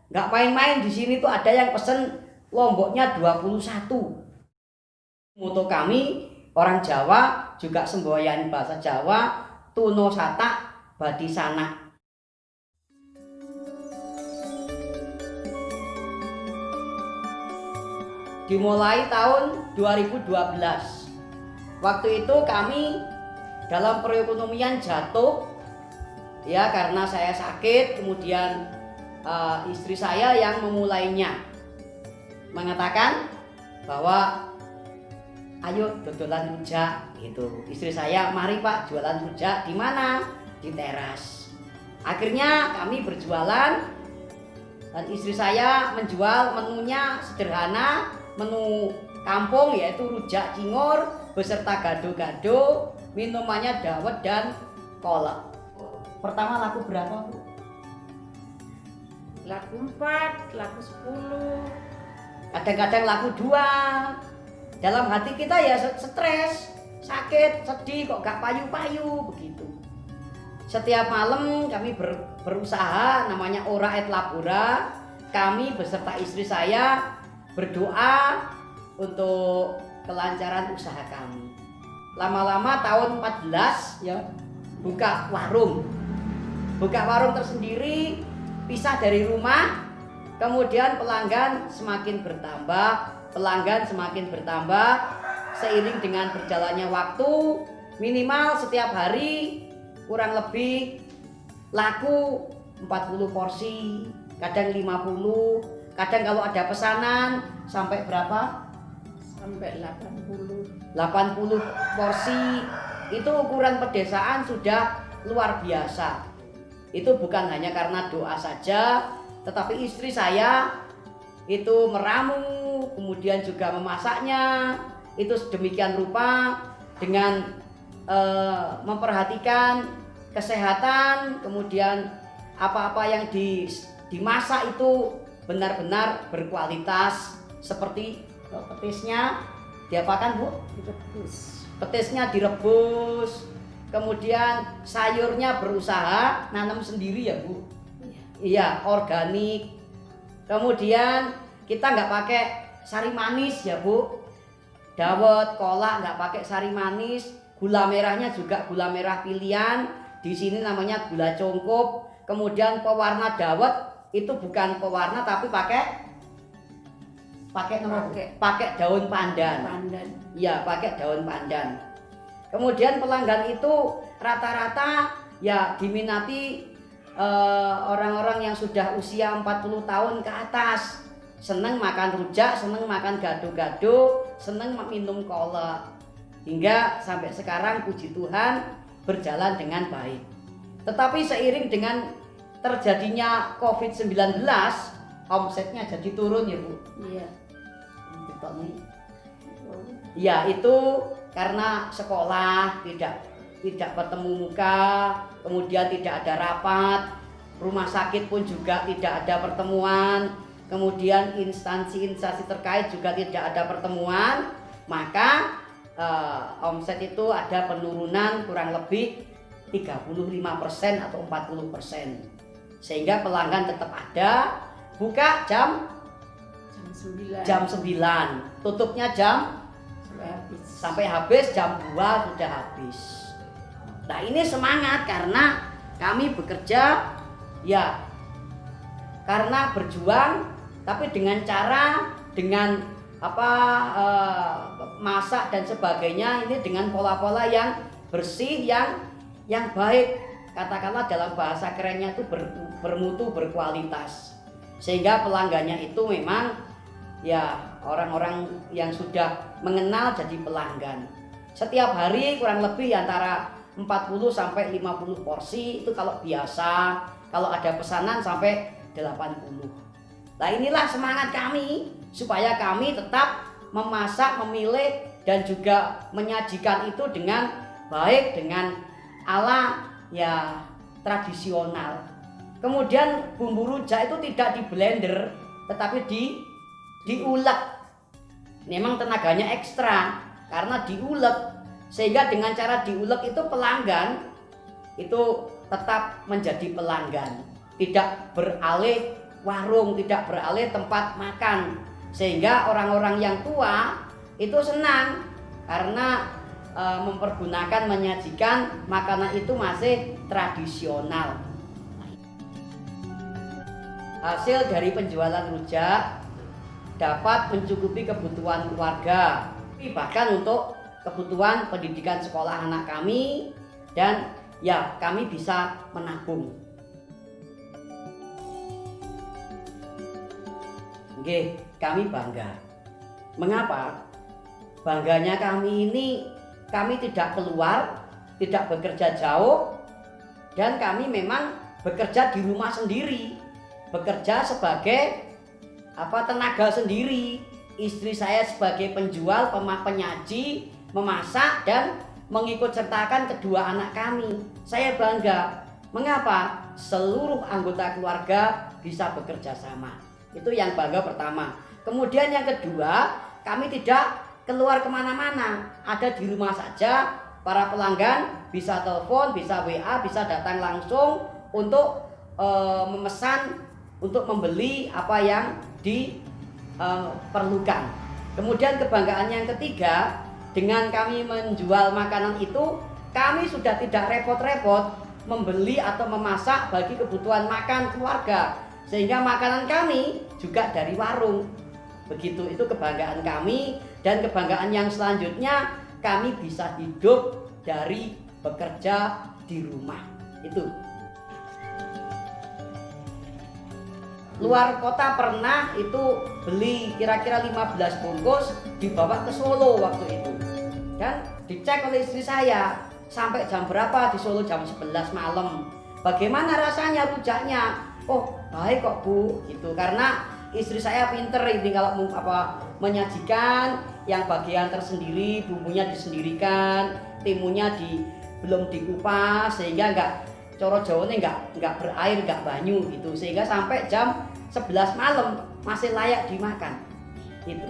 Nggak main-main, di sini tuh ada yang pesen lomboknya 21. Moto kami orang Jawa juga semboyan bahasa Jawa, tuno satak badi sanak. Dimulai tahun 2012. Waktu itu kami dalam perekonomian jatuh ya, karena saya sakit, kemudian istri saya yang memulainya mengatakan bahwa ayo dodolan rujak gitu. Istri saya, mari Pak jualan rujak. Di mana? Di teras. Akhirnya kami berjualan dan istri saya menjual menunya sederhana, menu kampung, yaitu rujak cingur beserta gado-gado, minumannya dawet dan kolak. Pertama laku berapa, Bu? Laku 4, laku 10. Kadang-kadang laku 2. Dalam hati kita ya stres, sakit, sedih, kok gak payu-payu begitu. Setiap malam kami berusaha, namanya ora et labora. Kami beserta istri saya berdoa untuk kelancaran usaha kami. Lama-lama tahun 14 ya buka warung. Buka warung tersendiri, pisah dari rumah. Kemudian pelanggan semakin bertambah, pelanggan semakin bertambah seiring dengan berjalannya waktu. Minimal setiap hari kurang lebih laku 40 porsi, kadang 50, kadang kalau ada pesanan sampai berapa? Sampai 80. 80 porsi. Itu ukuran pedesaan sudah luar biasa. Itu bukan hanya karena doa saja, tetapi istri saya itu meramu, kemudian juga memasaknya itu sedemikian rupa dengan memperhatikan kesehatan, kemudian apa-apa yang dimasak itu benar-benar berkualitas. Seperti petisnya diapakan, Bu? Direbus. Petisnya direbus, kemudian sayurnya berusaha nanam sendiri ya, Bu? Iya, organik. Kemudian kita nggak pakai sari manis ya, Bu. Dawet, kolak nggak pakai sari manis. Gula merahnya juga gula merah pilihan. Di sini namanya gula congkop. Kemudian pewarna dawet itu bukan pewarna tapi pakai daun pandan. Iya, pakai daun pandan. Kemudian pelanggan itu rata-rata ya diminati orang-orang yang sudah usia 40 tahun ke atas. Seneng makan rujak, seneng makan gado-gado, seneng minum kolak. Hingga sampai sekarang puji Tuhan berjalan dengan baik. Tetapi seiring dengan terjadinya COVID-19, omsetnya jadi turun ya, Bu? Iya. Ya, itu karena sekolah tidak bertemu muka, kemudian tidak ada rapat, rumah sakit pun juga tidak ada pertemuan, kemudian instansi-instansi terkait juga tidak ada pertemuan, maka omset itu ada penurunan kurang lebih 35% atau 40%. Sehingga pelanggan tetap ada, buka jam 9, tutupnya jam sampai habis jam 2 sudah habis. Nah, ini semangat karena kami bekerja ya karena berjuang, tapi dengan cara masak dan sebagainya ini dengan pola-pola yang bersih, yang baik, katakanlah dalam bahasa kerennya itu bermutu, berkualitas, sehingga pelanggannya itu memang ya orang-orang yang sudah mengenal jadi pelanggan. Setiap hari kurang lebih antara 40 sampai 50 porsi itu kalau biasa, kalau ada pesanan sampai 80. Nah, inilah semangat kami supaya kami tetap memasak, memilih dan juga menyajikan itu dengan baik, dengan ala ya tradisional. Kemudian bumbu rujak itu tidak di blender tetapi diulek. Memang tenaganya ekstra karena diulek, sehingga dengan cara diulek itu pelanggan itu tetap menjadi pelanggan, tidak beralih warung, tidak beralih tempat makan. Sehingga orang-orang yang tua itu senang karena mempergunakan, menyajikan makanan itu masih tradisional. Hasil dari penjualan rujak dapat mencukupi kebutuhan keluarga, bahkan untuk kebutuhan pendidikan sekolah anak kami, dan ya kami bisa menabung. Oke, kami bangga. Mengapa? Bangganya kami ini, kami tidak keluar, tidak bekerja jauh, dan kami memang bekerja di rumah sendiri, bekerja sebagai tenaga sendiri. Istri saya sebagai penjual, penyaji, memasak, dan mengikut sertakan kedua anak kami. Saya bangga. Mengapa? Seluruh anggota keluarga bisa bekerja sama. Itu yang bangga pertama. Kemudian yang kedua, kami tidak keluar kemana-mana, ada di rumah saja. Para pelanggan bisa telepon, bisa WA, bisa datang langsung untuk memesan, untuk membeli apa yang diperlukan. Kemudian kebanggaan yang ketiga, dengan kami menjual makanan itu, kami sudah tidak repot-repot membeli atau memasak bagi kebutuhan makan keluarga, sehingga makanan kami juga dari warung. Begitu, itu kebanggaan kami. Dan kebanggaan yang selanjutnya, kami bisa hidup dari bekerja di rumah. Itu. Luar kota pernah itu beli kira-kira 15 bungkus, dibawa ke Solo waktu itu. Dan dicek oleh istri saya, sampai jam berapa di Solo, jam 11 malam. Bagaimana rasanya rujaknya? Oh, baik kok Bu, gitu. Karena istri saya pinter ini kalau menyajikan, yang bagian tersendiri, bumbunya disendirikan, timunnya belum dikupas, sehingga enggak coro Jawane enggak berair, enggak banyu gitu, sehingga sampai jam 11 malam masih layak dimakan. Itu.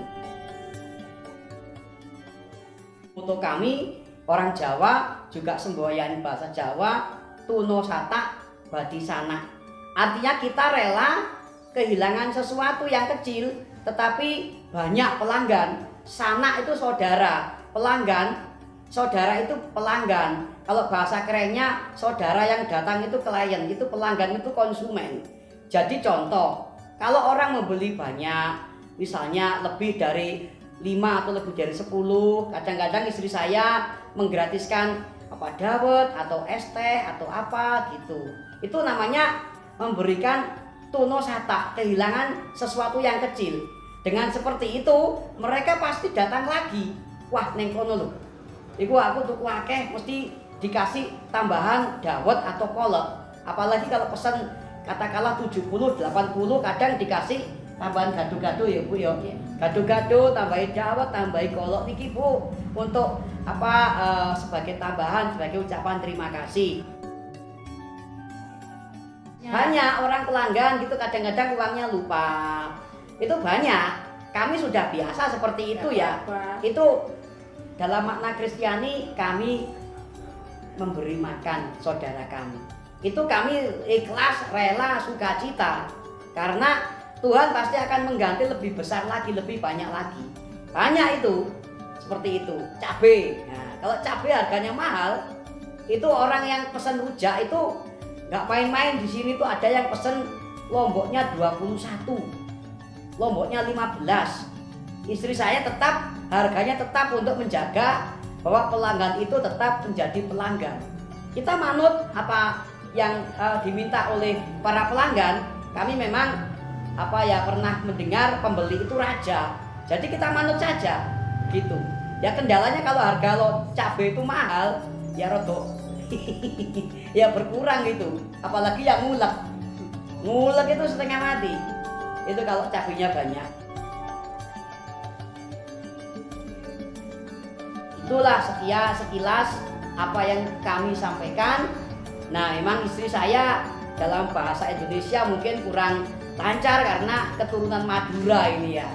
Untuk kami orang Jawa juga semboyan bahasa Jawa, tuno satak badi sanak. Artinya kita rela kehilangan sesuatu yang kecil tetapi banyak pelanggan. Sanak itu saudara, pelanggan, saudara itu pelanggan. Kalau bahasa kerennya, saudara yang datang itu klien, itu pelanggan, itu konsumen. Jadi contoh, kalau orang membeli banyak, misalnya lebih dari 5 atau lebih dari 10, kadang-kadang istri saya menggratiskan dawet atau es teh atau apa gitu. Itu namanya memberikan tuno satak, kehilangan sesuatu yang kecil. Dengan seperti itu, mereka pasti datang lagi. Wah, neng kono lho, iku aku tuku akeh, mesti dikasih tambahan dawet atau kolak. Apalagi kalau pesan katakanlah 70, 80, kadang dikasih tambahan gado-gado ya Bu ya. Gado-gado, tambahin dawet, tambahin kolak niki Bu, untuk sebagai tambahan, sebagai ucapan terima kasih. Banyak orang pelanggan gitu kadang-kadang uangnya lupa. Itu banyak. Kami sudah biasa seperti itu ya. Itu dalam makna Kristiani, kami memberi makan saudara kami. Itu kami ikhlas, rela, sukacita. Karena Tuhan pasti akan mengganti lebih besar lagi, lebih banyak lagi. Banyak itu. Seperti itu. Cabai. Nah, kalau cabai harganya mahal, itu orang yang pesan rujak itu nggak main-main. Di sini tuh ada yang pesen lomboknya 21, lomboknya 15. Istri saya tetap, harganya tetap untuk menjaga bahwa pelanggan itu tetap menjadi pelanggan. Kita manut apa yang diminta oleh para pelanggan. Kami memang pernah mendengar pembeli itu raja. Jadi kita manut saja gitu. Ya kendalanya kalau harga cabai itu mahal, ya rodok ya berkurang gitu. Apalagi yang ngulek. Ngulek itu setengah mati. Itu kalau cabainya banyak. Itulah sekilas apa yang kami sampaikan. Nah, memang istri saya dalam bahasa Indonesia mungkin kurang lancar karena keturunan Madura ini ya.